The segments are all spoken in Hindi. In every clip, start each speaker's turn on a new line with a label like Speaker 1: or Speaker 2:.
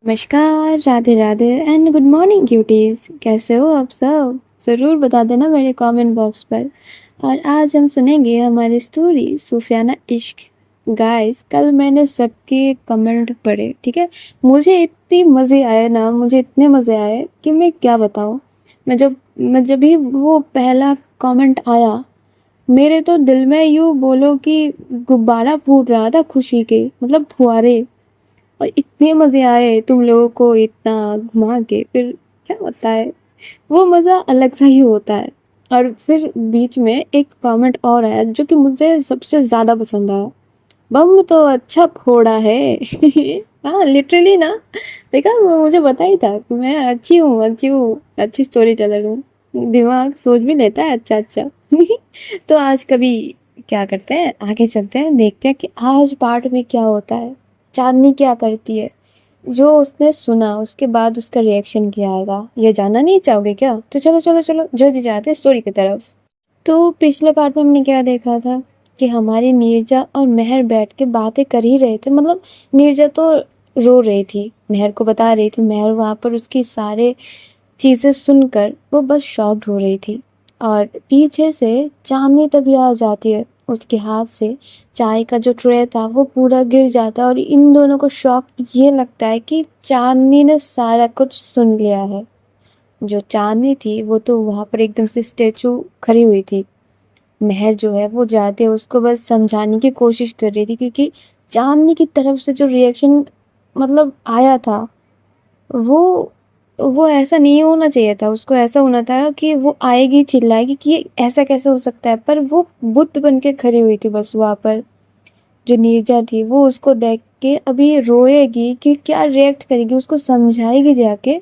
Speaker 1: नमस्कार, Radhe Radhe and good morning cuties. कैसे हो आप सब? ज़रूर बता देना मेरे कमेंट बॉक्स पर। और आज हम सुनेंगे हमारी स्टोरी सूफियाना इश्क। गाइस, कल मैंने सबके कमेंट पढ़े, ठीक है। मुझे इतने मज़े आए ना, मुझे इतने मज़े आए कि मैं क्या बताऊँ। मैं जब भी वो पहला कमेंट आया, मेरे तो दिल में यूँ बोलो कि गुब्बारा फूट रहा था खुशी के, मतलब फुहारे। और इतने मज़े आए तुम लोगों को इतना घुमा के, फिर क्या होता है, वो मज़ा अलग सा ही होता है। और फिर बीच में एक कमेंट और आया जो कि मुझे सबसे ज़्यादा पसंद आया। बम तो अच्छा फोड़ा है। हाँ, लिटरली ना। देखा, वो मुझे पता ही था कि मैं अच्छी हूँ, अच्छी स्टोरी टेलर हूँ। दिमाग सोच भी लेता है अच्छा अच्छा। तो आज कभी क्या करते हैं, आगे चलते हैं, देखते हैं कि आज पार्ट में क्या होता है, चांदनी क्या करती है। जो उसने सुना उसके बाद उसका रिएक्शन क्या आएगा, ये जानना नहीं चाहोगे क्या? तो चलो चलो चलो जल्दी जाते हैं स्टोरी की तरफ। तो पिछले पार्ट में हमने क्या देखा था कि हमारी नीरजा और मेहर बैठ के बातें कर ही रहे थे। मतलब नीरजा तो रो रही थी, मेहर को बता रही थी। मेहर वहाँ पर उसकी सारे चीज़ें सुनकर वो बस शॉक्ड हो रही थी। और पीछे से चांदनी तभी आ जाती है। उसके हाथ से चाय का जो ट्रे था वो पूरा गिर जाता है और इन दोनों को शॉक ये लगता है कि चांदनी ने सारा कुछ सुन लिया है। जो चांदनी थी वो तो वहाँ पर एकदम से स्टेचू खड़ी हुई थी। मेहर जो है वो जाते उसको बस समझाने की कोशिश कर रही थी, क्योंकि चांदनी की तरफ से जो रिएक्शन मतलब आया था, वो वो ऐसा नहीं होना चाहिए था। उसको ऐसा होना था कि वो आएगी चिल्लाएगी कि ये ऐसा कैसे हो सकता है, पर वो बुत बन के खड़ी हुई थी बस वहाँ पर। जो नीरजा थी वो उसको देख के अभी रोएगी कि क्या रिएक्ट करेगी, उसको समझाएगी जाके,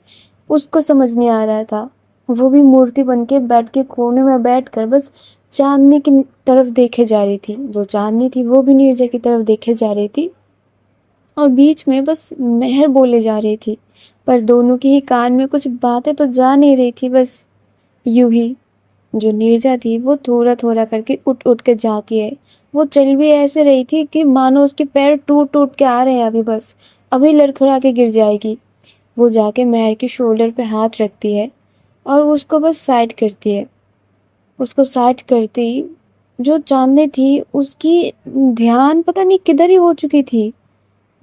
Speaker 1: उसको समझ नहीं आ रहा था। वो भी मूर्ति बन के बेड के कोने में बैठ कर बस चांदनी की तरफ देखे जा रही थी। जो चांदनी थी वो भी नीरजा की तरफ देखे जा रही थी और बीच में बस मेहर बोले जा रही थी, पर दोनों के ही कान में कुछ बातें तो जा नहीं रही थी, बस यूं ही। जो नीरजा थी वो थोड़ा थोड़ा करके उठ उठ के जाती है। वो चल भी ऐसे रही थी कि मानो उसके पैर टूट टूट के आ रहे हैं, अभी बस अभी लड़खड़ा के गिर जाएगी। वो जाके मेहर के शोल्डर पे हाथ रखती है और उसको बस साइड करती है। उसको साइड करते ही जो चांदनी थी उसकी ध्यान पता नहीं किधर ही हो चुकी थी।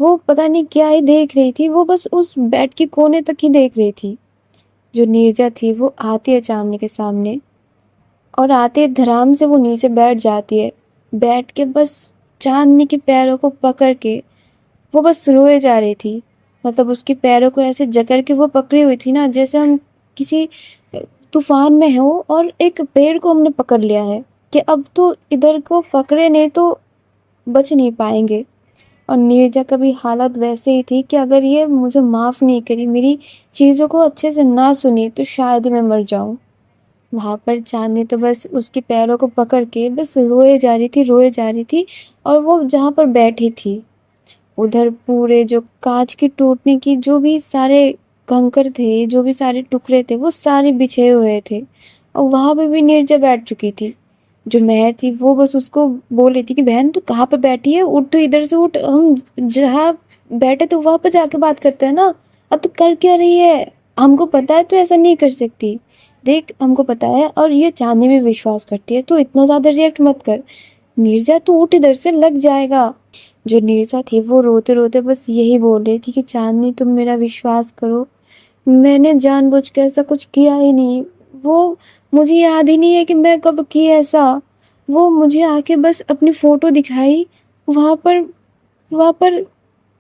Speaker 1: वो पता नहीं क्या ही देख रही थी, वो बस उस बेड के कोने तक ही देख रही थी। जो नीरजा थी वो आती है चांदनी के सामने और आते धड़ाम से वो नीचे बैठ जाती है। बैठ के बस चांदनी के पैरों को पकड़ के वो बस रोए जा रही थी। मतलब उसके पैरों को ऐसे जकड़ के वो पकड़ी हुई थी ना, जैसे हम किसी तूफान में हो और एक पेड़ को हमने पकड़ लिया है कि अब तो इधर को पकड़े नहीं तो बच नहीं पाएंगे। और नीरजा का भी हालत वैसे ही थी कि अगर ये मुझे माफ़ नहीं करी, मेरी चीज़ों को अच्छे से ना सुनी, तो शायद ही मैं मर जाऊँ। वहाँ पर चांदनी तो बस उसके पैरों को पकड़ के बस रोए जा रही थी, रोए जा रही थी। और वो जहाँ पर बैठी थी उधर पूरे जो कांच की टूटने की जो भी सारे कंकड़ थे, जो भी सारे टुकड़े थे, वो सारे बिछे हुए थे। और वहाँ पे भी नीरजा बैठ चुकी थी। जो मेहर थी वो बस उसको बोल रही थी कि बहन तू कहाँ पे बैठी है, उठ, तो इधर से उठ, हम जहाँ बैठे तो वहाँ पे जाके बात करते हैं ना। अब तू कर क्या रही है? हमको पता है तू ऐसा नहीं कर सकती। देख, हमको पता है और ये चांदनी भी विश्वास करती है, तो इतना ज़्यादा रिएक्ट मत कर। नीरजा तू उठ, इधर से लग जाएगा। जो नीरजा थी वो रोते रोते बस यही बोल रही थी कि चांदनी तुम मेरा विश्वास करो, मैंने जानबूझ के ऐसा कुछ किया ही नहीं। वो मुझे याद ही नहीं है कि मैं कब की ऐसा। वो मुझे आके बस अपनी फ़ोटो दिखाई वहाँ पर, वहाँ पर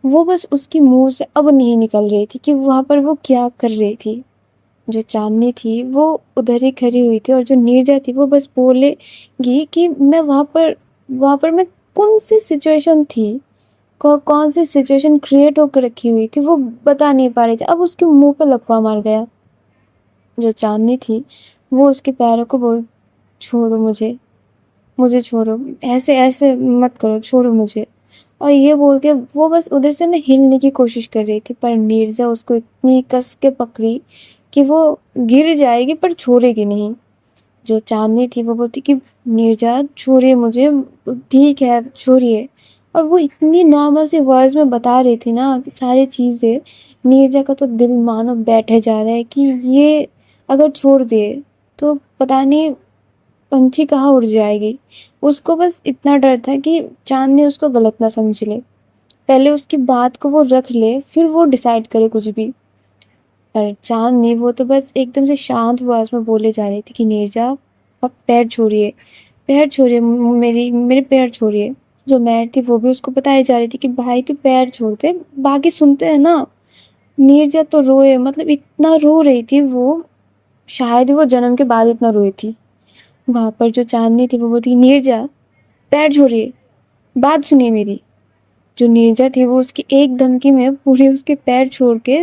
Speaker 1: वो बस उसकी मुँह से अब नहीं निकल रही थी कि वहाँ पर वो क्या कर रही थी। जो चांदनी थी वो उधर ही खड़ी हुई थी और जो नीरजा थी वो बस बोलेगी कि मैं वहाँ पर मैं कौन सी सिचुएशन थी, कौन सी सिचुएशन क्रिएट होकर रखी हुई थी, वो बता नहीं पा रही थी। अब उसके मुंह पे लकवा मार गया। जो चांदनी थी वो उसके पैरों को बोल, छोड़ो मुझे, मुझे छोड़ो, ऐसे ऐसे मत करो, छोड़ो मुझे। और ये बोल के वो बस उधर से ना हिलने की कोशिश कर रही थी, पर नीरजा उसको इतनी कस के पकड़ी कि वो गिर जाएगी पर छोड़ेगी नहीं। जो चांदनी थी वो बोलती कि नीरजा छोड़िए मुझे, ठीक है छोड़िए। और वो इतनी नॉर्मल सी वर्ड्स में बता रही थी ना कि सारी चीज़ें, नीरजा का तो दिल मानो बैठे जा रहा है कि ये अगर छोड़ दे तो पता नहीं पंछी कहाँ उड़ जाएगी। उसको बस इतना डर था कि चाँदनी उसको गलत ना समझ ले। पहले उसकी बात को वो रख ले, फिर वो डिसाइड करे कुछ भी। पर चाँदनी वो तो बस एकदम से शांत आवाज़ में बोले जा रही थी कि नीरजा, अब पैर छोड़िए, पैर छोड़िए, मेरे पैर छोड़िए। जो महर थी वो भी उसको बताई जा रही थी कि भाई तू पैर छोड़ दे, बाकी सुनते हैं ना। नीरजा तो रोए, मतलब इतना रो रही थी वो, शायद ही वो जन्म के बाद इतना रोई थी। वहाँ पर जो चाँदनी थी वो बोलती नीरजा, पैर छोड़िए, बात सुनिए मेरी। जो नीरजा थी वो उसकी एक धमकी में पूरे उसके पैर छोड़ के,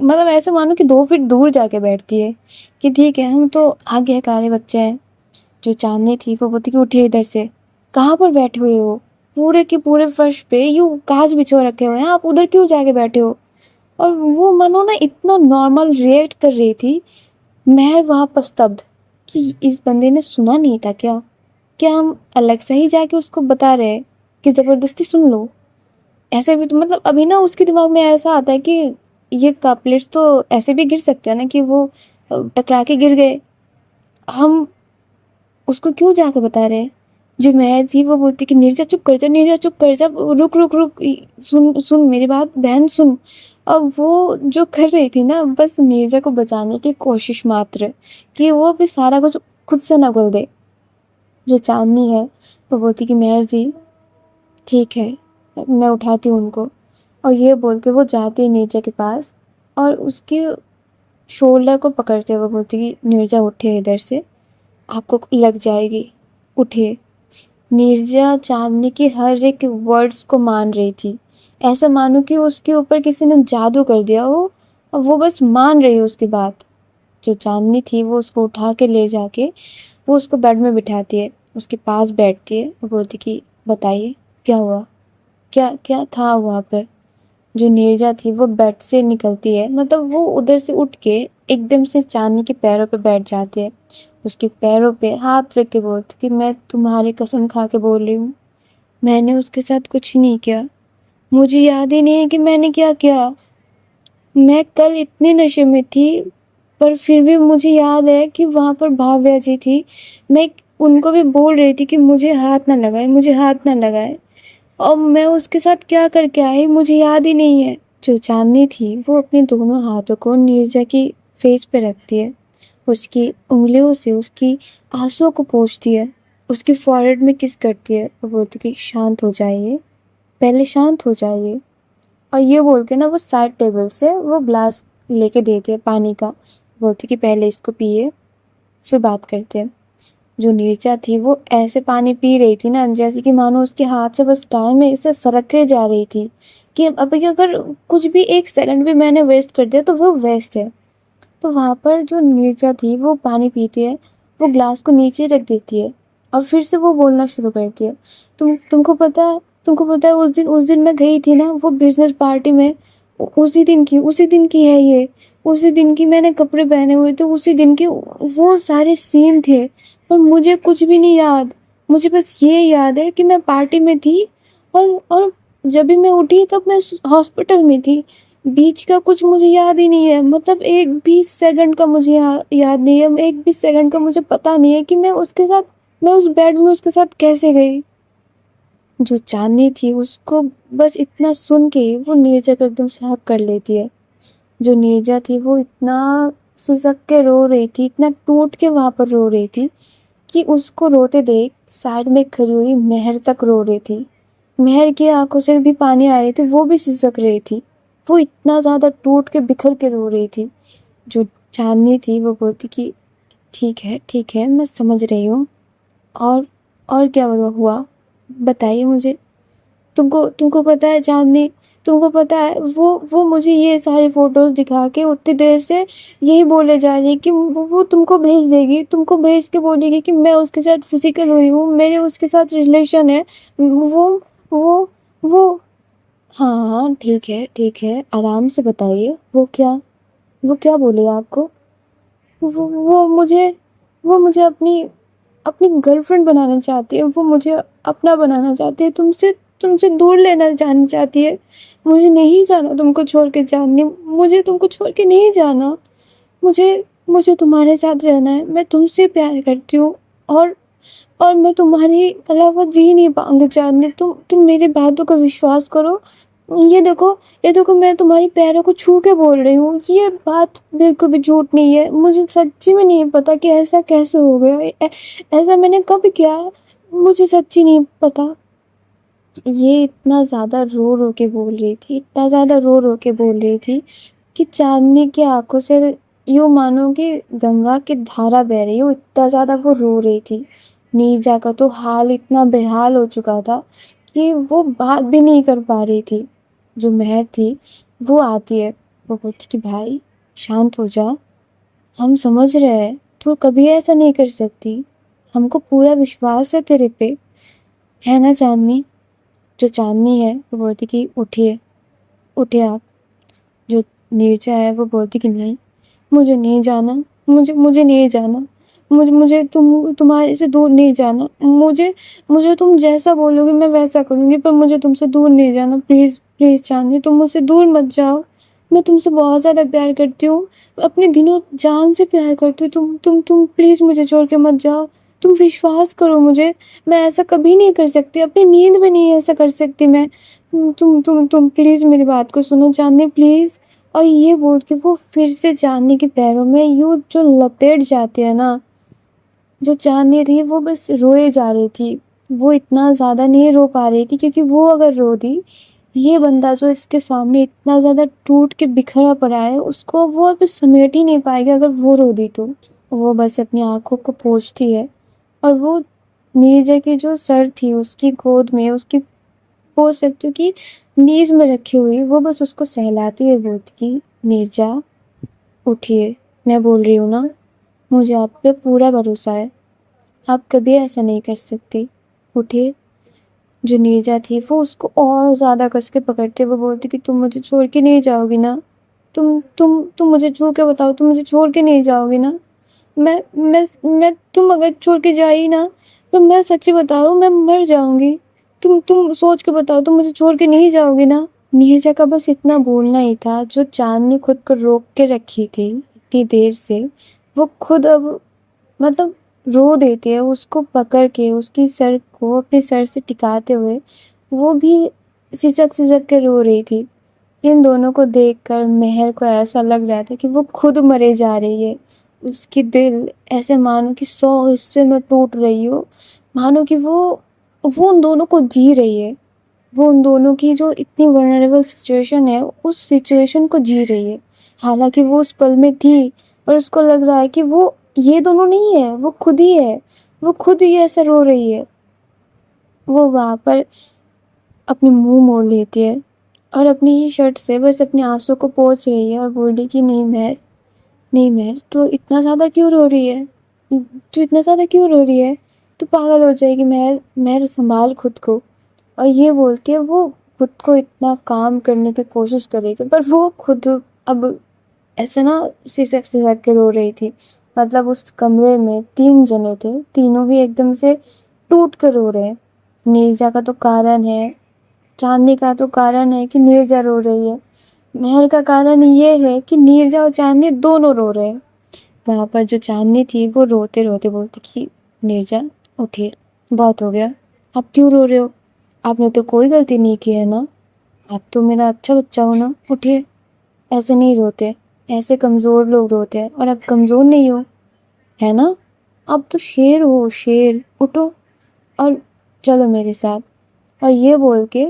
Speaker 1: मतलब ऐसे मानो कि 2 फीट दूर जाके बैठती है कि ठीक है, हम तो आज्ञाकारी बच्चे हैं। जो चाँदनी थी वो बोलती कि उठिए इधर से, कहाँ पर बैठे हुए हो? पूरे के पूरे फर्श पे यूँ काँच बिछो रखे हुए हैं, आप उधर क्यों जाके बैठे हो? और वो मानो ना इतना नॉर्मल रिएक्ट कर रही थी, महर वहाँ पर स्तब्ध कि इस बंदे ने सुना नहीं था क्या? क्या हम अलग से ही जाके उसको बता रहे हैं कि ज़बरदस्ती सुन लो? ऐसे भी तो मतलब अभी ना उसके दिमाग में ऐसा आता है कि ये कपलेट्स तो ऐसे भी गिर सकते हैं ना कि वो टकरा के गिर गए। हम उसको क्यों जाके बता रहे हैं? जो महर थी वो बोलती कि नीरजा चुप कर जा, नीरजा चुप कर जा, रुक रुक रुक, सुन सुन मेरी बात, बहन सुन। अब वो जो कर रही थी ना बस नीरजा को बचाने की कोशिश मात्र, कि वो अभी सारा कुछ खुद से ना बोल दे। जो चांदनी है वो बोलती कि महर जी ठीक है, मैं उठाती हूँ उनको। और ये बोल के वो जाती है नीरजा के पास और उसके शोल्डर को पकड़ते हुए बोलती कि नीरजा उठिए इधर से, आपको लग जाएगी, उठिए। नीरजा चांदनी की हर एक वर्ड्स को मान रही थी, ऐसा मानो कि उसके ऊपर किसी ने जादू कर दिया हो और वो बस मान रही है उसकी बात। जो चांदनी थी वो उसको उठा के ले जाके वो उसको बेड में बिठाती है, उसके पास बैठती है और बोलती कि बताइए क्या हुआ, क्या क्या था वहाँ पर। जो नीरजा थी वो बेड से निकलती है, मतलब वो उधर से उठ के एकदम से चांदनी के पैरों पे बैठ जाती है, उसके पैरों पे हाथ रख के बोलती कि मैं तुम्हारी कसम खा के बोल रही हूँ, मैंने उसके साथ कुछ नहीं किया, मुझे याद ही नहीं है कि मैंने क्या किया। मैं कल इतने नशे में थी पर फिर भी मुझे याद है कि वहाँ पर भाव्या जी थी, मैं उनको भी बोल रही थी कि मुझे हाथ ना लगाए, मुझे हाथ ना लगाए, और मैं उसके साथ क्या करके आई मुझे याद ही नहीं है। जो चांदनी थी वो अपने दोनों हाथों को नीरजा की फेस पे रखती है, उसकी उंगलियों से उसकी आंसुओं को पोंछती है, उसके फॉरहेड में किस करती है और बोलती कि शांत हो जाइए, पहले शांत हो जाइए। और ये बोल के ना वो साइड टेबल से वो ग्लास लेके देती है पानी का, बोलती कि पहले इसको पिए फिर बात करते हैं। जो नीरजा थी वो ऐसे पानी पी रही थी ना जैसे कि मानो उसके हाथ से बस टाइम ऐसे सरके जा रही थी कि अभी अगर कुछ भी 1 सेकंड भी मैंने वेस्ट कर दिया तो वो वेस्ट है। तो वहाँ पर जो नीरजा थी वो पानी पीती है, वो ग्लास को नीचे रख देती है और फिर से वो बोलना शुरू करती है, तुमको पता है उस दिन मैं गई थी ना वो बिजनेस पार्टी में, उसी दिन की है ये, उसी दिन की मैंने कपड़े पहने हुए थे, उसी दिन के वो सारे सीन थे, पर मुझे कुछ भी नहीं याद। मुझे बस ये याद है कि मैं पार्टी में थी और जब भी मैं उठी तब मैं हॉस्पिटल में थी। बीच का कुछ मुझे याद ही नहीं है, मतलब एक भी सेकंड का मुझे याद नहीं है, एक भी सेकंड का मुझे पता नहीं है कि मैं उस बेड में उसके साथ कैसे गई। जो चांदनी थी उसको बस इतना सुन के वो नीरजा को एकदम से हक कर लेती है। जो नीरजा थी वो इतना सिसक के रो रही थी, इतना टूट के वहाँ पर रो रही थी कि उसको रोते देख साइड में खड़ी हुई महर तक रो रही थी। महर की आंखों से भी पानी आ रही थी, वो भी सिसक रही थी, वो इतना ज़्यादा टूट के बिखर के रो रही थी। जो चांदनी थी वो बोलती कि ठीक है, मैं समझ रही हूँ, और और क्या हुआ, बताइए मुझे। तुमको तुमको पता है चांदनी, तुमको पता है वो मुझे ये सारी फोटोज दिखा के उतनी देर से यही बोले जा रही है कि वो तुमको भेज देगी, तुमको भेज के बोलेगी कि मैं उसके साथ फिजिकल हुई हूँ, मेरे उसके साथ रिलेशन है। वो वो वो हाँ ठीक है, आराम से बताइए, वो क्या बोले आपको? वो वो मुझे वो मुझे अपनी अपनी गर्लफ्रेंड बनाना चाहती है, वो मुझे अपना बनाना चाहती है, तुमसे दूर लेना जाना चाहती है। मुझे नहीं जाना तुमको छोड़ के चाँदनी, मुझे तुमको छोड़ के नहीं जाना। मुझे मुझे तुम्हारे साथ रहना है। मैं तुमसे प्यार करती हूँ और मैं तुम्हारे अलावा जी नहीं पाऊँगी चाँदनी। तुम मेरी बातों का विश्वास करो। ये देखो मैं तुम्हारे पैरों को छू के बोल रही हूँ। ये बात बिल्कुल भी झूठ नहीं है। मुझे सच्ची में नहीं पता कि ऐसा कैसे हो गया। ऐसा मैंने कब किया? मुझे सच्ची नहीं पता। ये इतना ज़्यादा रो-रो के बोल रही थी, इतना ज़्यादा रो-रो के बोल रही थी कि चाँदनी की आँखों से यूँ मानो कि गंगा की धारा बह रही हो, इतना ज़्यादा वो रो रही थी। नीरजा का तो हाल इतना बेहाल हो चुका था कि वो बात भी नहीं कर पा रही थी। जो मेहर थी, वो आती है, वो बोलती कि भाई शांत हो जा, हम समझ रहे हैं, तू कभी ऐसा नहीं कर सकती। हमको पूरा विश्वास है तेरे पे, है ना चाँदनी? जो चाँदनी है वो बोलती कि उठिए, उठिए आप। जो नीरजा है वो बोलती कि नहीं, मुझे नहीं जाना, मुझे नहीं जाना। मुझे तुम्हारे से दूर नहीं जाना। मुझे तुम जैसा बोलोगी मैं वैसा करूँगी, पर मुझे तुमसे दूर नहीं जाना। प्लीज़, प्लीज़ चाँदनी तुम मुझसे दूर मत जाओ। मैं तुमसे बहुत ज़्यादा प्यार करती हूँ, अपने दिनों जान से प्यार करती हूँ। तुम प्लीज़ मुझे छोड़ के मत जाओ। तुम विश्वास करो मुझे, मैं ऐसा कभी नहीं कर सकती, अपनी नींद में नहीं ऐसा कर सकती मैं। तुम प्लीज़ मेरी बात को सुनो चाँदनी, प्लीज़। और ये बोल के वो फिर से चाँदनी के पैरों में यूँ जो लपेट जाती है ना, जो चाँदनी थी वो बस रोए जा रही थी। वो इतना ज़्यादा नहीं रो पा रही थी क्योंकि वो अगर रो दी, ये बंदा जो इसके सामने इतना ज़्यादा टूट के बिखरा पड़ा है, उसको वो अब समेट ही नहीं पाएगा अगर वो रो दी तो। वो बस अपनी आँखों को पोंछती है और वो नीरजा की जो सर थी उसकी गोद में, उसकी बोल सकती हूँ कि नीज़ में रखी हुई, वो बस उसको सहलाती हुई बोलती कि नीरजा उठिए, मैं बोल रही हूँ ना, मुझे आप पे पूरा भरोसा है। आप कभी ऐसा नहीं कर सकती, उठिए। जो नीरजा थी वो उसको और ज़्यादा कस के पकड़ते हुए बोलती कि तुम मुझे छोड़ के नहीं जाओगी ना? तुम मुझे छू के बताओ, तुम मुझे छोड़ के नहीं जाओगी ना? मैं तुम अगर छोड़ के जाई ना, तो मैं सच्ची बता रहा हूँ मैं मर जाऊँगी। तुम सोच के बताओ, तुम मुझे छोड़ के नहीं जाओगी ना? नीरजा का बस इतना बोलना ही था। जो चाँद ने खुद को रोक के रखी थी इतनी देर से, वो खुद अब मतलब रो देती है। उसको पकड़ के उसकी सर को अपने सर से टिकाते हुए वो भी सिसक-सिसक के रो रही थी। इन दोनों को देखकर मेहर को ऐसा लग रहा था कि वो खुद मरे जा रही है। उसकी दिल ऐसे मानो कि 100 हिस्से में टूट रही हो, मानो कि वो उन दोनों को जी रही है। वो उन दोनों की जो इतनी वल्नरेबल सिचुएशन है, उस सिचुएशन को जी रही है। हालाँकि वो उस पल में थी, पर उसको लग रहा है कि वो ये दोनों नहीं है, वो खुद ही है। वो खुद ही ऐसे रो रही है। वो वहाँ पर अपनी मुँह मोड़ लेती है और अपनी ही शर्ट से बस अपने आँसू को पोंछ रही है और बोल रही कि नहीं महर, तू इतना ज़्यादा क्यों रो रही है? तू इतना ज़्यादा क्यों रो रही है? तू पागल हो जाएगी महर, महर सँभाल खुद को। और ये बोल के वो खुद को इतना काम करने की कोशिश कर रही थी, पर वो खुद अब ऐसे ना सिसक-सिसक के रो रही थी। मतलब उस कमरे में 3 जने थे, तीनों ही एकदम से टूट कर रो रहे हैं। नीरजा का तो कारण है, चाँदनी का तो कारण है कि नीरजा रो रही है। मेहर का कारण ये है कि नीरजा और चाँदनी दोनों रो रहे हैं। वहाँ पर जो चाँदनी थी वो रोते-रोते बोलती कि नीरजा उठिए, बहुत हो गया। आप क्यों रो रहे हो? आपने तो कोई गलती नहीं की है ना? आप तो मेरा अच्छा बच्चा हो ना? उठिए, ऐसे नहीं रोते। ऐसे कमज़ोर लोग रोते हैं और आप कमज़ोर नहीं हो, है ना? आप तो शेर हो, शेर। उठो और चलो मेरे साथ। और ये बोल के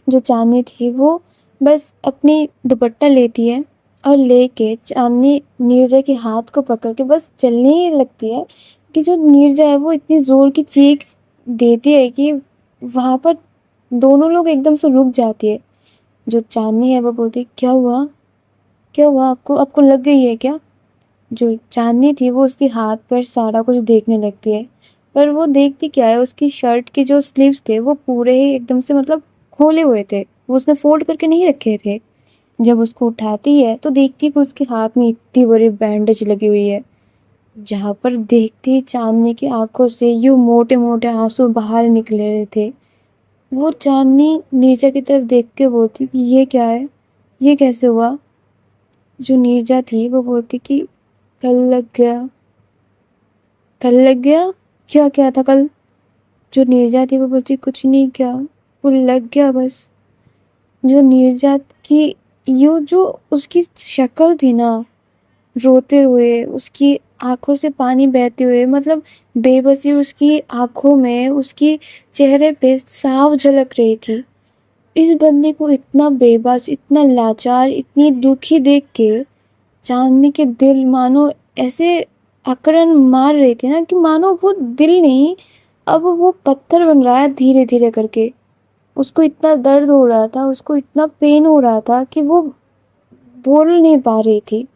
Speaker 1: जो चाँदनी थी वो बस अपनी दुपट्टा लेती है और लेके चाँदनी नीरजा के हाथ को पकड़ के बस चलने ही लगती है कि जो नीरजा है वो इतनी ज़ोर की चीख देती है कि वहाँ पर दोनों लोग एकदम से रुक जाती है। जो चाँदनी है वो बोलती है, क्या हुआ? क्या हुआ आपको? आपको लग गई है क्या? जो चाँदनी थी वो उसके हाथ पर सारा कुछ देखने लगती है, पर वो देखती क्या है, उसकी शर्ट के जो स्लीव्स थे वो पूरे ही एकदम से मतलब खोले हुए थे, वो उसने फोल्ड करके नहीं रखे थे। जब उसको उठाती है तो देखती है कि उसके हाथ में इतनी बड़ी बैंडेज लगी हुई है, जहाँ पर देखते ही चाँदनी की आंखों से यूँ मोटे-मोटे आंसू बाहर निकल रहे थे। वो चांदनी नीरजा की तरफ देख के बोलती कि ये क्या है, ये कैसे हुआ। जो नीरजा थी वो बोलती कि कल लग गया। कल लग गया? क्या क्या था कल? जो नीरजा थी वो बोलती कुछ नहीं क्या, वो लग गया बस। जो नीरजा की यो जो उसकी शक्ल थी ना, रोते हुए, उसकी आंखों से पानी बहते हुए, मतलब बेबसी उसकी आंखों में, उसकी चेहरे पे साफ झलक रही थी। इस बंदी को इतना बेबस, इतना लाचार, इतनी दुखी देख के चांदनी के दिल मानो ऐसे अकड़न मार रही थी ना, कि मानो वो दिल नहीं, अब वो पत्थर बन रहा है धीरे धीरे करके। उसको इतना दर्द हो रहा था, उसको इतना पेन हो रहा था कि वो बोल नहीं पा रही थी।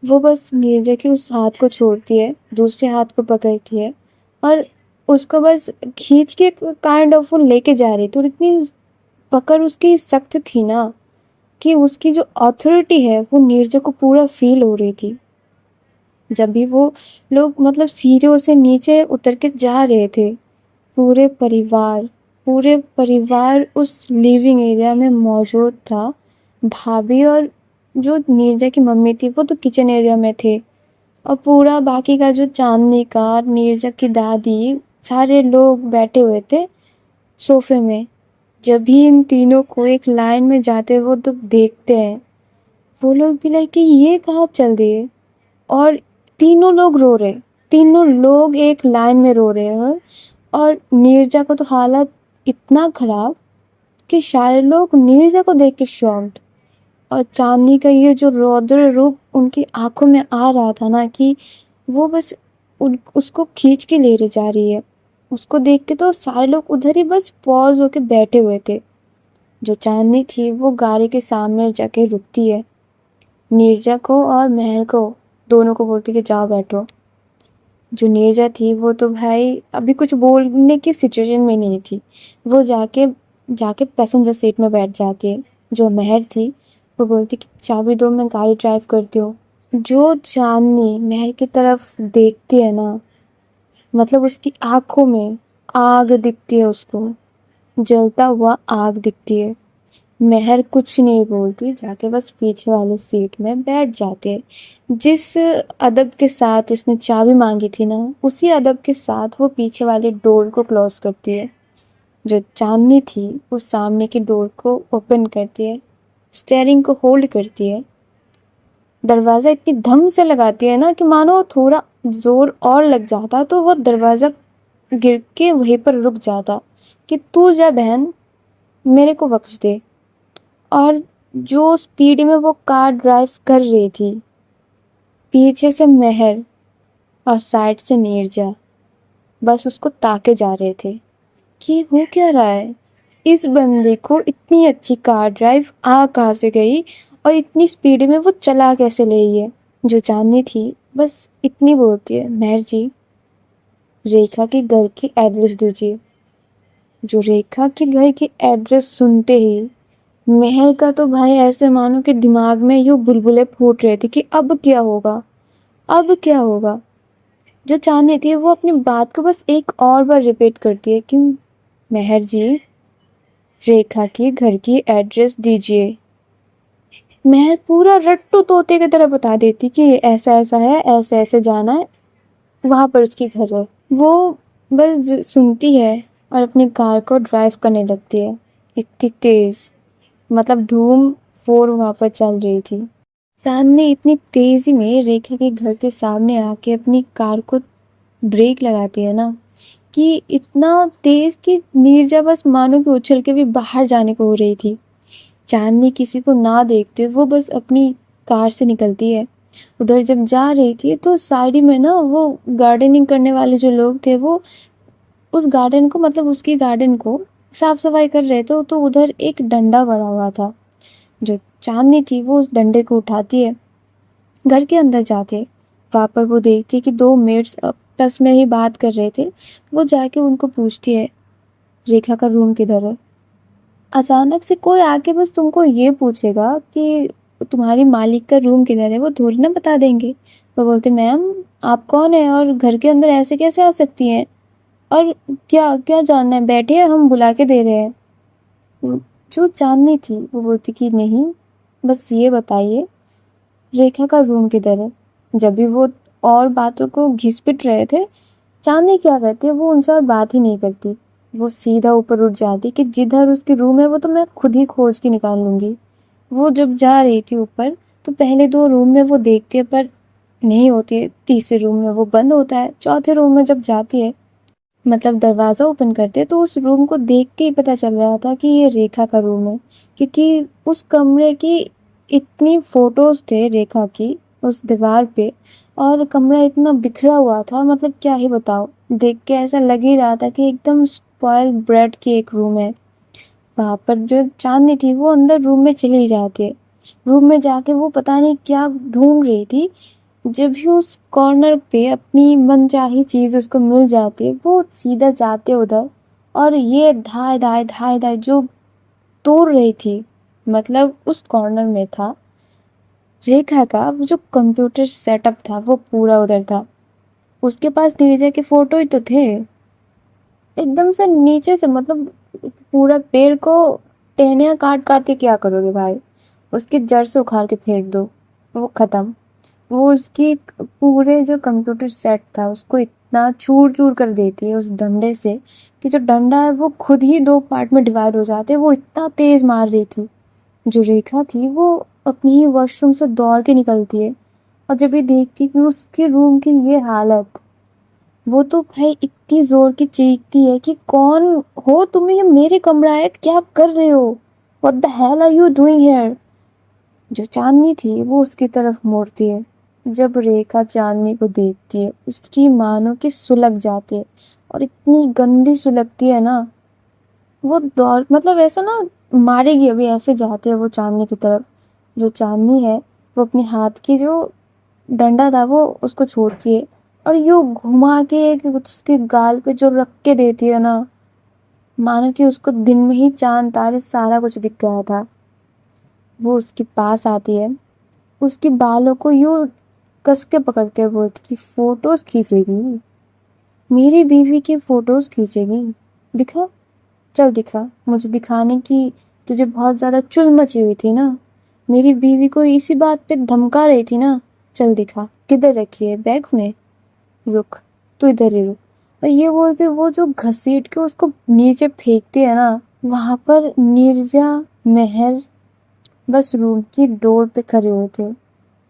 Speaker 1: वो बस नीरजा के उस हाथ को छोड़ती है, दूसरे हाथ को पकड़ती है और उसको बस खींच के काइंड ऑफ वो लेके जा रही थी। और इतनी पकड़ उसकी सख्त थी ना, कि उसकी जो अथॉरिटी है वो नीरजा को पूरा फील हो रही थी। जब भी वो लोग मतलब सीढ़ियों से नीचे उतर के जा रहे थे, पूरे परिवार पूरे परिवार उस लिविंग एरिया में मौजूद था। भाभी और जो नीरजा की मम्मी थी वो तो किचन एरिया में थे, और पूरा बाकी का जो चांदनी का, नीरजा की दादी, सारे लोग बैठे हुए थे सोफे में। जब भी इन तीनों को एक लाइन में जाते वो तो देखते हैं, वो लोग भी लाइक कि ये कहाँ चल दिए। और तीनों लोग रो रहे, तीनों लोग एक लाइन में रो रहे हैं। और नीरजा का तो हालत इतना खराब कि सारे लोग नीरजा को देख के शॉक्ड। और चांदनी का ये जो रौद्र रूप उनकी आंखों में आ रहा था ना, कि वो बस उसको खींच के ले जा रही है, उसको देख के तो सारे लोग उधर ही बस पॉज होके बैठे हुए थे। जो चांदनी थी वो गाड़ी के सामने जाके रुकती है, नीरजा को और महर को, दोनों को बोलती कि जाओ बैठो। जो नीरजा थी वो तो भाई अभी कुछ बोलने की सिचुएशन में नहीं थी, वो जाके जाके पैसेंजर सीट में बैठ जाती है। जो महर थी वो बोलती कि चाबी दो, मैं गाड़ी ड्राइव करती हूँ। जो चांदनी महर की तरफ देखती है ना, मतलब उसकी आंखों में आग दिखती है, उसको जलता हुआ आग दिखती है। महर कुछ नहीं बोलती, जाके बस पीछे वाले सीट में बैठ जाते हैं। जिस अदब के साथ उसने चाबी मांगी थी ना, उसी अदब के साथ वो पीछे वाले डोर को क्लोज करती है। जो चांदनी थी वो सामने की डोर को ओपन करती है, स्टेयरिंग को होल्ड करती है, दरवाज़ा इतनी धम से लगाती है ना, कि मानो थोड़ा जोर और लग जाता तो वो दरवाज़ा गिर के वहीं पर रुक जाता, कि तू जा बहन, मेरे को बख्श दे। और जो स्पीड में वो कार ड्राइव कर रही थी, पीछे से महर और साइड से नीरजा बस उसको ताके जा रहे थे कि हो क्या रहा है। इस बंदे को इतनी अच्छी कार ड्राइव आ कहाँ से गई, और इतनी स्पीड में वो चला कैसे ले रही है। जो चांदनी थी बस इतनी बोलती है, महर जी रेखा के घर की एड्रेस दीजिए। जो रेखा के घर की एड्रेस सुनते ही महर का तो भाई ऐसे मानो कि दिमाग में यूं बुलबुले फूट रहे थे कि अब क्या होगा, अब क्या होगा। जो चांदनी थी वो अपनी बात को बस एक और बार रिपीट करती है कि महर जी रेखा के घर की एड्रेस दीजिए। महर पूरा रट्टू तोते की तरह बता देती कि ऐसा ऐसा है, ऐसे ऐसे जाना है, वहाँ पर उसकी घर है। वो बस सुनती है और अपनी कार को ड्राइव करने लगती है इतनी तेज, मतलब धूम 4 वहाँ पर चल रही थी। चांदनी इतनी तेजी में रेखा के घर के सामने आके अपनी कार को ब्रेक लगाती है ना, कि इतना तेज कि नीरजा बस मानो कि उछल के भी बाहर जाने को हो रही थी। चांदनी किसी को ना देखते वो बस अपनी कार से निकलती है। उधर जब जा रही थी तो साइड में ना वो गार्डनिंग करने वाले जो लोग थे वो उस गार्डन को, मतलब उसकी गार्डन को साफ सफाई कर रहे थे। तो उधर एक डंडा पड़ा हुआ था। जो चांदनी थी वो उस डंडे को उठाती है, घर के अंदर जाते वहाँ पर वो देखती है कि 2 मेट्स आपस में ही बात कर रहे थे। वो जाके उनको पूछती है रेखा का रूम किधर है। अचानक से कोई आके बस तुमको ये पूछेगा कि तुम्हारी मालिक का रूम किधर है, वो थोड़ी ना बता देंगे। वो बोलते मैम आप कौन है और घर के अंदर ऐसे कैसे आ सकती हैं। और क्या क्या जानना है, बैठे हम बुला के दे रहे हैं। जो चांदनी थी वो बोलती कि नहीं, बस ये बताइए रेखा का रूम किधर है। जब भी वो और बातों को घिस-पिट रहे थे, चांदनी क्या करती है, वो उनसे और बात ही नहीं करती। वो सीधा ऊपर उठ जाती कि जिधर उसकी रूम है वो तो मैं खुद ही खोज के निकाल लूँगी। वो जब जा रही थी ऊपर, तो पहले 2 रूम में वो देखती है पर नहीं होती है, तीसरे रूम में वो बंद होता है, चौथे रूम में जब जाती है, मतलब दरवाज़ा ओपन करते हैं, तो उस रूम को देख के ही पता चल रहा था कि ये रेखा का रूम है। क्योंकि उस कमरे की इतनी फ़ोटोज़ थे रेखा की उस दीवार पे, और कमरा इतना बिखरा हुआ था, मतलब क्या ही बताऊँ। देख के ऐसा लग ही रहा था कि एकदम स्पॉइल्ड ब्रेड की एक रूम है। वहाँ पर जो चाँदनी थी वो अंदर रूम में चली जाती है। रूम में जाके वो पता नहीं क्या ढूँढ रही थी। जब भी उस कॉर्नर पे अपनी मनचाही चीज़ उसको मिल जाती है, वो सीधा जाते उधर, और ये धाए-धाए जो तोड़ रही थी, मतलब उस कॉर्नर में था रेखा का वो जो कंप्यूटर सेटअप था, वो पूरा उधर था। उसके पास नीरजा के फ़ोटो ही तो थे। एकदम से नीचे से, मतलब पूरा पेड़ को टहनियाँ काट-काट के क्या करोगे भाई? उसकी जड़ से उखाड़ के फेंक दो, वो ख़त्म। वो उसकी पूरे जो कंप्यूटर सेट था उसको इतना चूर-चूर कर देती है उस डंडे से कि जो डंडा है वो खुद ही 2 पार्ट में डिवाइड हो जाते हैं। वो इतना तेज़ मार रही थी। जो रेखा थी वो अपनी ही वॉशरूम से दौड़ के निकलती है, और जब ये देखती कि उसके रूम की ये हालत, वो तो भाई इतनी ज़ोर की चीखती है कि कौन हो तुम, ये मेरे कमरा है, क्या कर रहे हो? What the hell are you doing here? जो चांदनी थी वो उसकी तरफ मुड़ती है। जब रेखा चांदनी को देखती है, उसकी मानो कि सुलग जाती है, और इतनी गंदी सुलगती है ना, वो दौड़, मतलब ऐसा ना मारेगी अभी, ऐसे जाते है वो चांदनी की तरफ। जो चांदनी है वो अपने हाथ की जो डंडा था वो उसको छोड़ती है, और यूँ घुमा के एक उसके गाल पे जो रख के देती है ना, मानो कि उसको दिन में ही चाँद तारे सारा कुछ दिख गया था। वो उसके पास आती है, उसके बालों को यूँ कस के पकड़ते हुए बोलती कि फ़ोटोज़ खींचेगी? मेरी बीवी की फ़ोटोज़ खींचेगी? दिखा, चल दिखा। मुझे दिखाने की तुझे बहुत ज़्यादा चुल मची हुई थी ना? मेरी बीवी को इसी बात पे धमका रही थी ना? चल दिखा। किधर रखी है? बैग्स में? रुक, तू इधर ही रुक। और ये बोल के वो जो घसीट के उसको नीचे फेंकती है ना, वहाँ पर नीरजा, मेहर बस रूम की डोर पे खड़े हुए थे,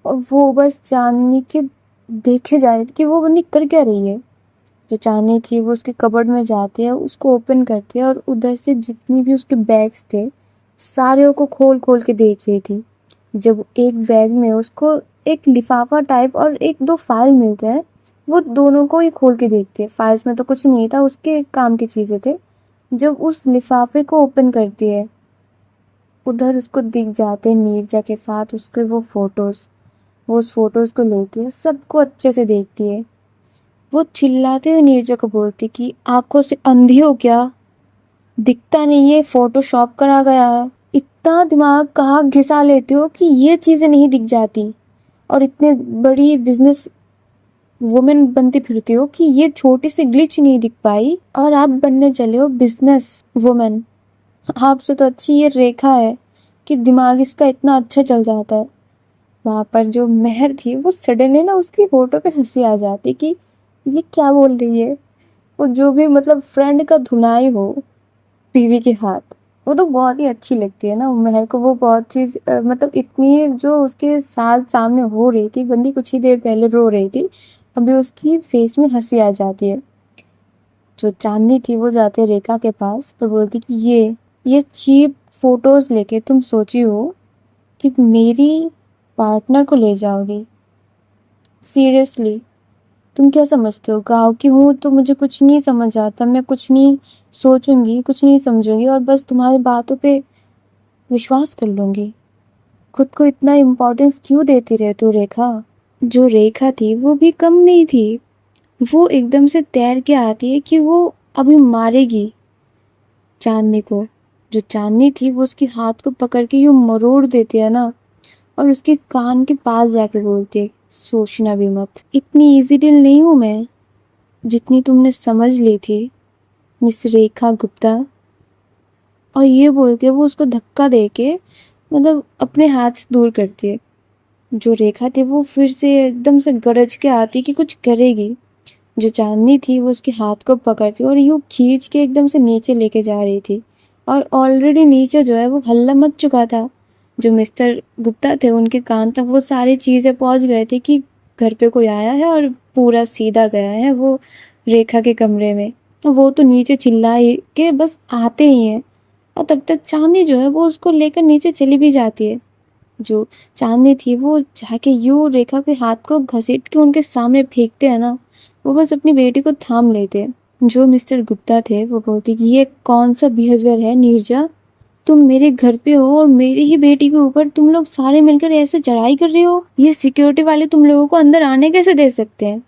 Speaker 1: और वो बस चांदनी के देखे जा रही थी कि वो बंदी कर क्या रही है। जो चांदनी थी वो उसके कबर्ड में जाती है, उसको ओपन करती है, और उधर से जितनी भी उसके बैग्स थे सारे को खोल खोल के देख रही थी। जब एक बैग में उसको एक लिफाफा टाइप और 1-2 फाइल मिलते हैं, वो दोनों को ही खोल के देखती है। फाइल्स में तो कुछ नहीं था, उसके काम की चीज़ें थे। जब उस लिफाफे को ओपन करती है, उधर उसको दिख जाते हैं नीरजा के साथ उसके वो फ़ोटोज़। वो उस फ़ोटोज़ को लेती है, सबको अच्छे से देखती है। वो चिल्लाते हुए नीरजा को बोलती कि आँखों से अंधी हो क्या? दिखता नहीं है, फ़ोटोशॉप करा गया है। इतना दिमाग कहाँ घिसा लेते हो कि ये चीज़ें नहीं दिख जाती, और इतने बड़ी बिज़नेस वुमेन बनती फिरती हो कि ये छोटी सी ग्लिच नहीं दिख पाई, और आप बनने चले हो बिज़नेस वुमेन। आपसे तो अच्छी ये रेखा है कि दिमाग इसका इतना अच्छा चल जाता है। वहाँ पर जो मेहर थी वो सडनली ना उसकी होठों पे हंसी आ जाती कि ये क्या बोल रही है। वो जो भी, मतलब फ्रेंड का धुनाई हो बीवी के हाथ, वो तो बहुत ही अच्छी लगती है ना मेहर को। वो बहुत चीज़ मतलब इतनी जो उसके साथ सामने हो रही थी, बंदी कुछ ही देर पहले रो रही थी, अभी उसकी फेस में हंसी आ जाती है। जो चांदनी थी वो जाती है रेखा के पास और बोलती कि ये चीप फोटोज़ लेके तुम सोची हो कि मेरी पार्टनर को ले जाओगी? सीरियसली, तुम क्या समझते हो, गाँव की हूँ तो मुझे कुछ नहीं समझ आता, मैं कुछ नहीं सोचूंगी, कुछ नहीं समझूंगी, और बस तुम्हारी बातों पे विश्वास कर लूंगी। खुद को इतना इम्पोर्टेंस क्यों देती रहती हो रेखा? जो रेखा थी वो भी कम नहीं थी। वो एकदम से तैर के आती है कि वो अभी मारेगी चांदनी को। जो चांदनी थी वो उसके हाथ को पकड़ के यूं मरोड़ देती है ना, और उसके कान के पास जाके बोलती है सोचना भी मत, इतनी इजी दिल नहीं हूँ मैं। जितनी तुमने समझ ली थी मिस रेखा गुप्ता। और ये बोल के वो उसको धक्का दे के मतलब अपने हाथ से दूर करती है। जो रेखा थी वो फिर से एकदम से गरज के आती कि कुछ करेगी। जो चांदनी थी वो उसके हाथ को पकड़ती और यूँ खींच के एकदम से नीचे लेके जा रही थी। और ऑलरेडी नीचे जो है वो हल्ला मच चुका था। जो मिस्टर गुप्ता थे उनके कान तक वो सारी चीज़ें पहुंच गए थे कि घर पे कोई आया है और पूरा सीधा गया है वो रेखा के कमरे में। वो तो नीचे चिल्ला ही के बस आते ही हैं। और तब तक चांदनी जो है वो उसको लेकर नीचे चली भी जाती है। जो चांदनी थी वो जाके यूँ रेखा के हाथ को घसीट के उनके सामने फेंकते हैं ना, वो बस अपनी बेटी को थाम लेते हैं। जो मिस्टर गुप्ता थे वो बोलते कि ये कौन सा बिहेवियर है नीरजा, तुम मेरे घर पे हो और मेरी ही बेटी के ऊपर तुम लोग सारे मिलकर ऐसे चढ़ाई कर रहे हो। ये सिक्योरिटी वाले तुम लोगों को अंदर आने कैसे दे सकते हैं।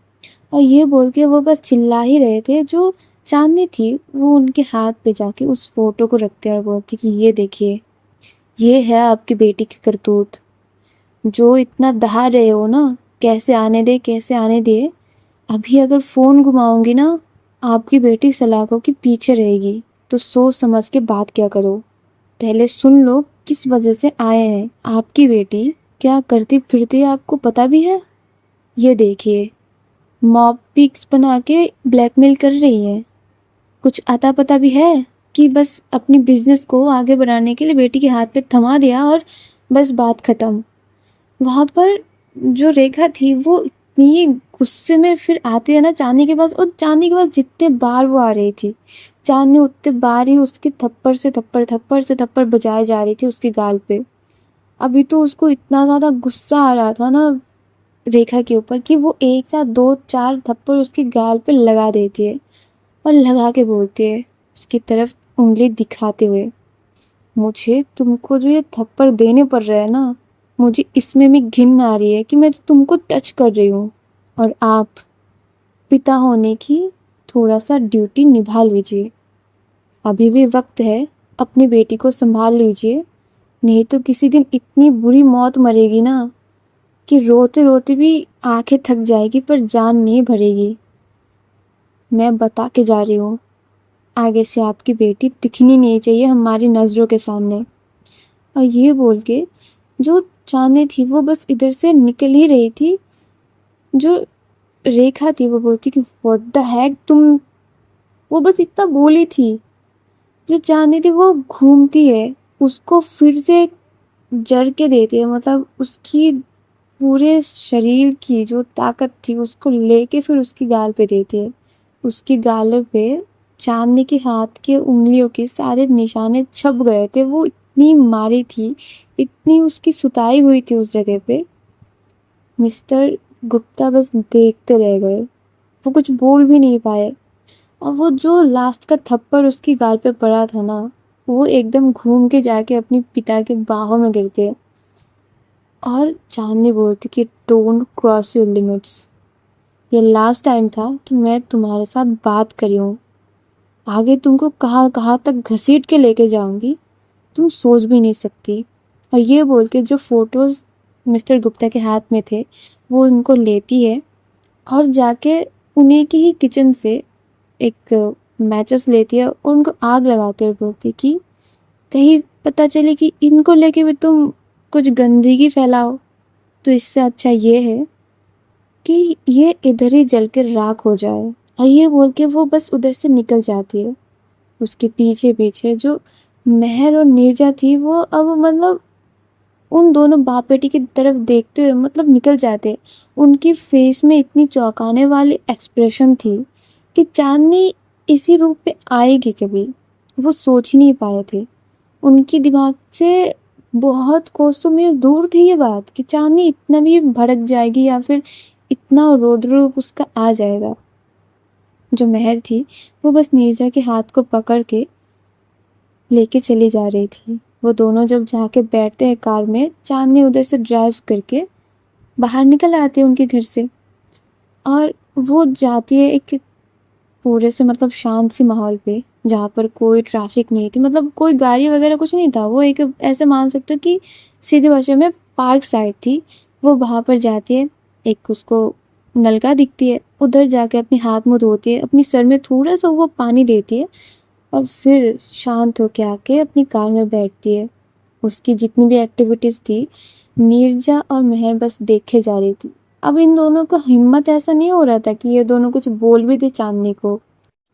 Speaker 1: और ये बोल के वो बस चिल्ला ही रहे थे। जो चांदनी थी वो उनके हाथ पे जाके उस फोटो को रखते और बोलती कि ये देखिए, ये है आपकी बेटी की करतूत। जो इतना दहा रहे हो ना, कैसे आने दे कैसे आने दे। अभी अगर फ़ोन घुमाऊंगी ना, आपकी बेटी सलाखों के पीछे रहेगी। तो सोच समझ के बात क्या करो। पहले सुन लो किस वजह से आए हैं। आपकी बेटी क्या करती फिरती है आपको पता भी है। ये देखिए, मॉब पिक्स बना के ब्लैकमेल कर रही है। कुछ आता पता भी है कि बस अपनी बिजनेस को आगे बढ़ाने के लिए बेटी के हाथ पे थमा दिया और बस बात खत्म। वहाँ पर जो रेखा थी वो इतनी गुस्से में फिर आती है ना चांदनी के पास, और चांदनी के पास जितने बार वो आ रही थी, चांदनी उतने बार ही उसके थप्पड़ से थप्पड़ बजाए जा रही थी उसके गाल पे। अभी तो उसको इतना ज़्यादा गुस्सा आ रहा था ना रेखा के ऊपर कि वो एक साथ 2-4 थप्पड़ उसके गाल पे लगा देती है और लगा के बोलती है उसकी तरफ उंगली दिखाते हुए, मुझे तुमको जो ये थप्पड़ देने पड़ रहे हैं ना, मुझे इसमें भी घिन आ रही है कि मैं तुमको टच कर रही हूँ। और आप पिता होने की थोड़ा सा ड्यूटी निभा लीजिए। अभी भी वक्त है, अपनी बेटी को संभाल लीजिए। नहीं तो किसी दिन इतनी बुरी मौत मरेगी ना कि रोते रोते भी आंखें थक जाएगी पर जान नहीं भरेगी। मैं बता के जा रही हूँ, आगे से आपकी बेटी दिखनी नहीं चाहिए हमारी नज़रों के सामने। और ये बोल के जो चांदनी थी वो बस इधर से निकल ही रही थी। जो रेखा थी वो बोलती कि व्हाट द हैक तुम, वो बस इतना बोली थी। जो चांदनी थी वो घूमती है, उसको फिर से जड़ के देती है। मतलब उसकी पूरे शरीर की जो ताकत थी उसको लेके फिर उसकी गाल पे देती है। उसकी गाल पे चांदनी के हाथ के उंगलियों के सारे निशाने छप गए थे। वो इतनी मारी थी, इतनी उसकी सुताई हुई थी उस जगह पे। मिस्टर गुप्ता बस देखते रह गए, वो कुछ बोल भी नहीं पाए। और वो जो लास्ट का थप्पड़ उसकी गाल पे पड़ा था ना, वो एकदम घूम के जाके अपनी पिता के बाहों में गिरते। और चांदनी बोलती कि डोंट क्रॉस योर लिमिट्स। ये लास्ट टाइम था कि मैं तुम्हारे साथ बात करी हूँ। आगे तुमको कहाँ कहाँ तक घसीट के लेके जाऊंगी तुम सोच भी नहीं सकती। और ये बोल के जो फोटोज़ मिस्टर गुप्ता के हाथ में थे वो उनको लेती है और जाके उन्हीं की ही किचन से एक मैचेस लेती है और उनको आग लगाते हुए बोलती कि कहीं पता चले कि इनको लेके भी तुम कुछ गंदगी फैलाओ, तो इससे अच्छा ये है कि ये इधर ही जल के राख हो जाए। और ये बोल के वो बस उधर से निकल जाती है। उसके पीछे पीछे जो मेहर और नीरजा थी वो अब मतलब उन दोनों बाप बेटी की तरफ देखते हुए मतलब निकल जाते। उनकी फेस में इतनी चौंकाने वाली एक्सप्रेशन थी कि चांदनी इसी रूप पे आएगी कभी, वो सोच ही नहीं पाए थे। उनकी दिमाग से बहुत कोसों मील दूर थी ये बात कि चांदनी इतना भी भड़क जाएगी या फिर इतना रौद्र रूप उसका आ जाएगा। जो मेहर थी वो बस नीरजा के हाथ को पकड़ के लेके चली जा रही थी। वो दोनों जब जाके बैठते हैं कार में, चांदनी उधर से ड्राइव करके बाहर निकल आती है उनके घर से। और वो जाती है एक पूरे से मतलब शांत सी माहौल पे जहाँ पर कोई ट्रैफिक नहीं थी, मतलब कोई गाड़ी वगैरह कुछ नहीं था। वो एक ऐसे मान सकते हो कि सीधी भाषा में पार्क साइड थी। वो वहाँ पर जाती है, एक उसको नलका दिखती है, उधर जाके अपने हाथ मुँह धोती है, अपनी सर में थोड़ा-सा वो पानी देती है और फिर शांत होके आके अपनी कार में बैठती है। उसकी जितनी भी एक्टिविटीज़ थी, नीरजा और मेहर बस देखे जा रही थी। अब इन दोनों को हिम्मत ऐसा नहीं हो रहा था कि ये दोनों कुछ बोल भी दे चाँदनी को।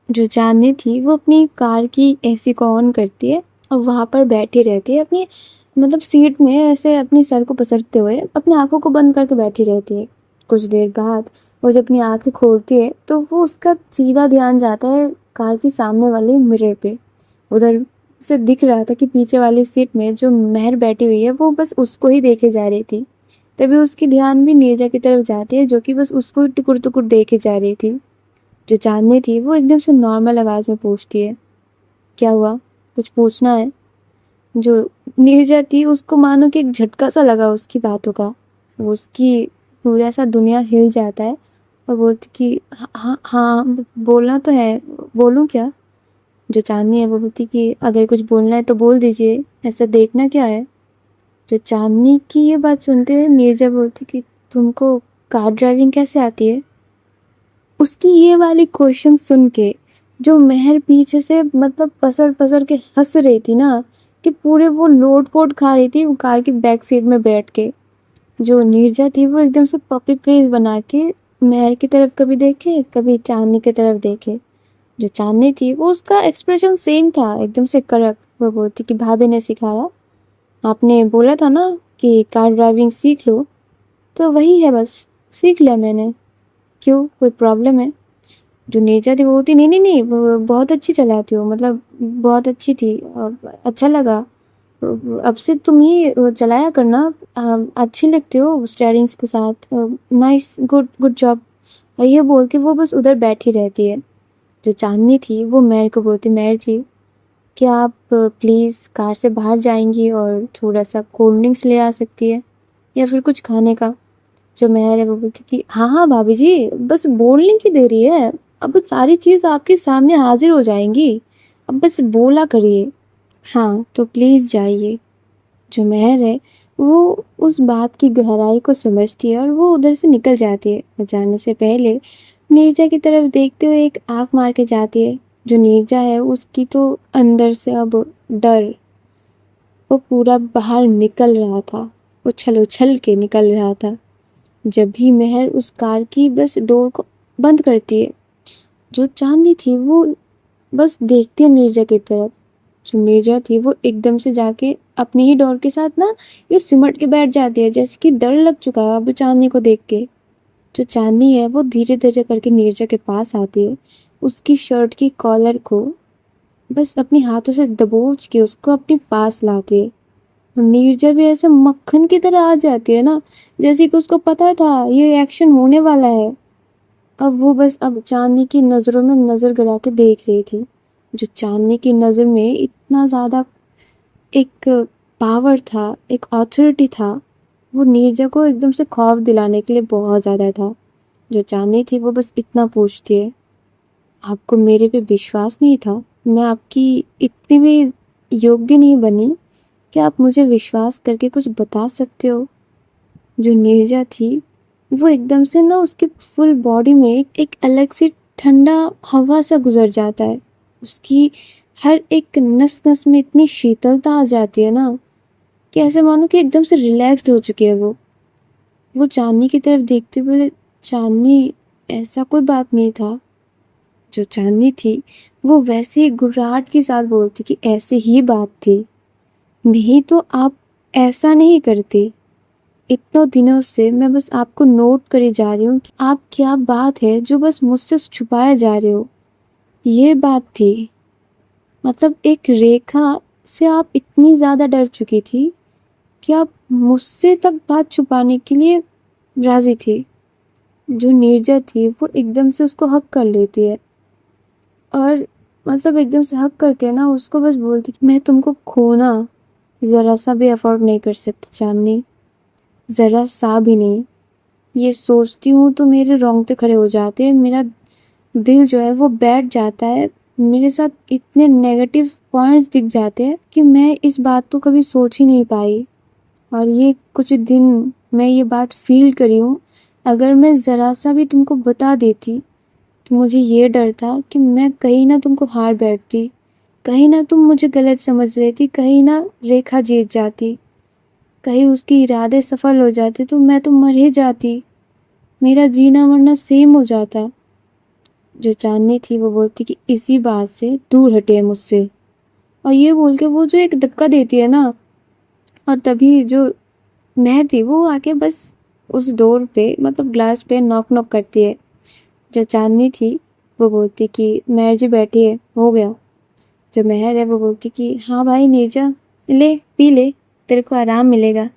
Speaker 1: जो चाँदनी थी वो अपनी कार की एसी को ऑन करती है और वहाँ पर बैठी रहती है अपनी मतलब सीट में ऐसे अपनी सर को पसरते हुए अपनी आँखों को बंद करके बैठी रहती है। कुछ देर बाद वो जब अपनी आँखें खोलती है तो वो उसका सीधा ध्यान जाता है कार की सामने वाले मिरर पे। उधर से दिख रहा था कि पीछे वाली सीट में जो मेहर बैठी हुई है वो बस उसको ही देखे जा रही थी। तभी उसकी ध्यान भी नीरजा की तरफ जाती है जो कि बस उसको ही टुकुर-टुकुर देखे जा रही थी। जो चाँदनी थी वो एकदम से नॉर्मल आवाज़ में पूछती है, क्या हुआ? कुछ पूछना है? जो नीरजा थी उसको मानो कि एक झटका सा लगा उसकी बातों का। वो उसकी पूरा सा दुनिया हिल जाता है और बोलती कि हाँ, बोलना तो है, बोलूँ क्या? जो चाँदनी है वो बोलती कि अगर कुछ बोलना है तो बोल दीजिए, ऐसा देखना क्या है? जो चाँदनी की ये बात सुनते हुए नीरजा बोलती कि तुमको कार ड्राइविंग कैसे आती है? उसकी ये वाली क्वेश्चन सुन के जो मेहर पीछे से मतलब पसर-पसर के हँस रही थी ना कि पूरे वो लोट-पोट खा रही थी कार की बैक सीट में बैठ के। जो नीरजा थी वो एकदम से पपी फेस बना के मेहर की तरफ कभी देखे, कभी चाँदनी की तरफ देखे। जो चाँदनी थी वो उसका एक्सप्रेशन सेम था, एकदम से कड़क। वो बोलती कि भाभी ने सिखाया। आपने बोला था ना कि कार ड्राइविंग सीख लो, तो वही है बस, सीख लिया मैंने। क्यों, कोई प्रॉब्लम है? जो नीरजा थी वो बोलती नहीं, नहीं, नहीं, बहुत अच्छी चलाती हो, मतलब बहुत अच्छी थी, अच्छा लगा। अब से तुम ही चलाया करना, अच्छी लगती हो स्टीयरिंग्स के साथ, नाइस, गुड गुड जॉब। और ये बोल के वो बस उधर बैठी रहती है। जो चाँदनी थी वो मेहर को बोलती, मेहर जी, क्या आप प्लीज़ कार से बाहर जाएँगी और थोड़ा-सा कोल्ड ड्रिंक्स ले आ सकती है या फिर कुछ खाने का? जो मेहर है वो बोलती कि हाँ, हाँ भाभी जी, बस बोलने की देरी है। अब सारी चीज़ आपके सामने हाज़िर हो जाएँगी। अब बस बोला करिए। हाँ, तो प्लीज़ जाइए। जो मेहर है वो उस बात की गहराई को समझती है और वो उधर से निकल जाती है और जाने से पहले नीरजा की तरफ देखते हुए एक आँख मार के जाती है। जो नीरजा है उसकी तो अंदर से अब डर वो पूरा बाहर निकल रहा था, उछल-उछल के निकल रहा था। जब भी मेहर उस कार की बस डोर को बंद करती है, जो चाँदनी थी वो बस देखती है नीरजा की तरफ। जो नीरजा थी वो एकदम से जाके अपनी ही डोर के साथ ना यूँ सिमट के बैठ जाती है जैसे कि डर लग चुका है अब चाँदनी को देख के। जो चाँदनी है वो धीरे-धीरे करके नीरजा के पास आती है, उसकी शर्ट की कॉलर को बस अपने हाथों से दबोच के उसको अपने पास लाती है। नीरजा भी ऐसे मक्खन की तरह आ जाती है ना, जैसे कि उसको पता था ये एक्शन होने वाला है। अब वो बस अब चाँदनी की नज़रों में नज़र गड़ा के देख रही थी। जो चाँदनी की नज़र में इतना ज़्यादा एक पावर था, एक ऑथोरिटी था, वो नीरजा को एकदम से खौफ दिलाने के लिए बहुत ज़्यादा था। जो चाँदनी थी वो बस इतना पूछती है, आपको मेरे पे विश्वास नहीं था? मैं आपकी इतनी भी योग्य नहीं बनी कि आप मुझे विश्वास करके कुछ बता सकते हो? जो नीरजा थी वो एकदम से ना उसकी फुल बॉडी में एक अलग सी ठंडा हवा सा गुजर जाता है। उसकी हर एक नस-नस में इतनी शीतलता आ जाती है ना कि ऐसे मानो कि एकदम से रिलैक्स्ड हो चुकी है वो। वो चाँदनी की तरफ देखते हुए बोले, चाँदनी, ऐसा कोई बात नहीं था। जो चाँदनी थी वो वैसे ही घबराहट के साथ बोलती कि ऐसे ही बात थी। नहीं तो आप ऐसा नहीं करते। इतनों दिनों से मैं बस आपको नोट करे जा रही हूँ कि आप क्या बात है जो बस मुझसे छुपाए जा रहे हो। ये बात थी। मतलब एक रेखा से आप इतनी ज़्यादा डर चुकी थी कि आप मुझसे तक बात छुपाने के लिए राज़ी थी। जो नीरजा थी वो एकदम से उसको हग कर लेती है और मतलब एकदम से हग करके ना उसको बस बोलती कि मैं तुमको खोना ज़रा सा भी अफोर्ड नहीं कर सकती चाँदनी, ज़रा सा भी नहीं। ये सोचती हूँ तो मेरे रोंगटे खड़े हो जाते हैं, मेरा दिल जो है वो बैठ जाता है। मेरे साथ इतने नेगेटिव पॉइंट्स दिख जाते हैं कि मैं इस बात को कभी सोच ही नहीं पाई और ये कुछ दिन मैं ये बात फ़ील करी हूँ अगर मैं ज़रा सा भी तुमको बता देती तो मुझे ये डर था कि मैं कहीं ना तुमको हार बैठती, कहीं ना तुम मुझे गलत समझ लेती, कहीं ना रेखा जीत जाती, कहीं उसके इरादे सफल हो जाते तो मैं तो मर ही जाती, मेरा जीना मरना सेम हो जाता। जो चांदनी थी वो बोलती कि इसी बात से दूर हटे मुझसे, और ये बोल के वो जो एक धक्का देती है ना, और तभी जो मैं थी वो आके बस उस डोर पे मतलब ग्लास पे नॉक नॉक करती है। जो चांदनी थी वो बोलती कि मेहर जी बैठिए, हो गया। जो मेहर है वो बोलती कि हाँ भाई नीरजा, ले पी ले, तेरे को आराम मिलेगा।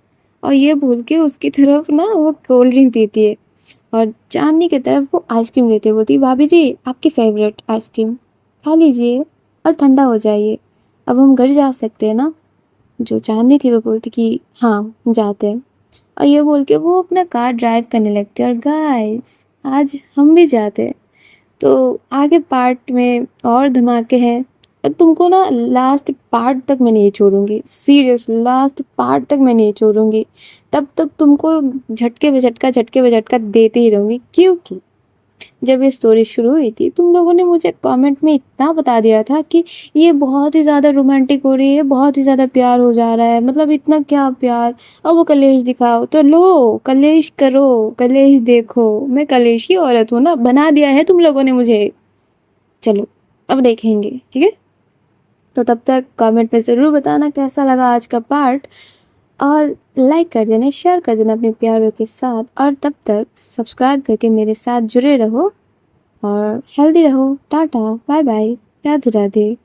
Speaker 1: और ये बोल के उसकी तरफ ना वो कोल्ड ड्रिंक देती है, और चांदनी की तरफ वो आइसक्रीम देती है, बोलती भाभी जी आपकी फेवरेट आइसक्रीम खा लीजिए और ठंडा हो जाइए, अब हम घर जा सकते हैं ना। जो चांदनी थी वो बोलती कि हाँ जाते हैं, और ये बोल के वो अपना कार ड्राइव करने लगती है। और गाइस आज हम भी जाते हैं। तो आगे पार्ट में और धमाके हैं, और तुमको ना लास्ट पार्ट तक मैं नहीं छोड़ूंगी, सीरियस लास्ट पार्ट तक मैं नहीं छोड़ूंगी, तब तक तुमको झटके पे झटका देते ही रहूंगी। क्योंकि जब ये स्टोरी शुरू हुई थी तुम लोगों ने मुझे कमेंट में इतना बता दिया था कि ये बहुत ही ज़्यादा रोमांटिक हो रही है, बहुत ही ज़्यादा प्यार हो जा रहा है, मतलब इतना क्या प्यार, अब वो कलेश दिखाओ तो लो कलेश करो, कलेश देखो, मैं कलेश की औरत हूँ ना, बना दिया है तुम लोगों ने मुझे। चलो अब देखेंगे, ठीक है। तो तब तक कमेंट में ज़रूर बताना कैसा लगा आज का पार्ट, और लाइक कर देना, शेयर कर देना अपने प्यारों के साथ, और तब तक सब्सक्राइब करके मेरे साथ जुड़े रहो और हेल्दी रहो। Tata bye bye, Radhe Radhe.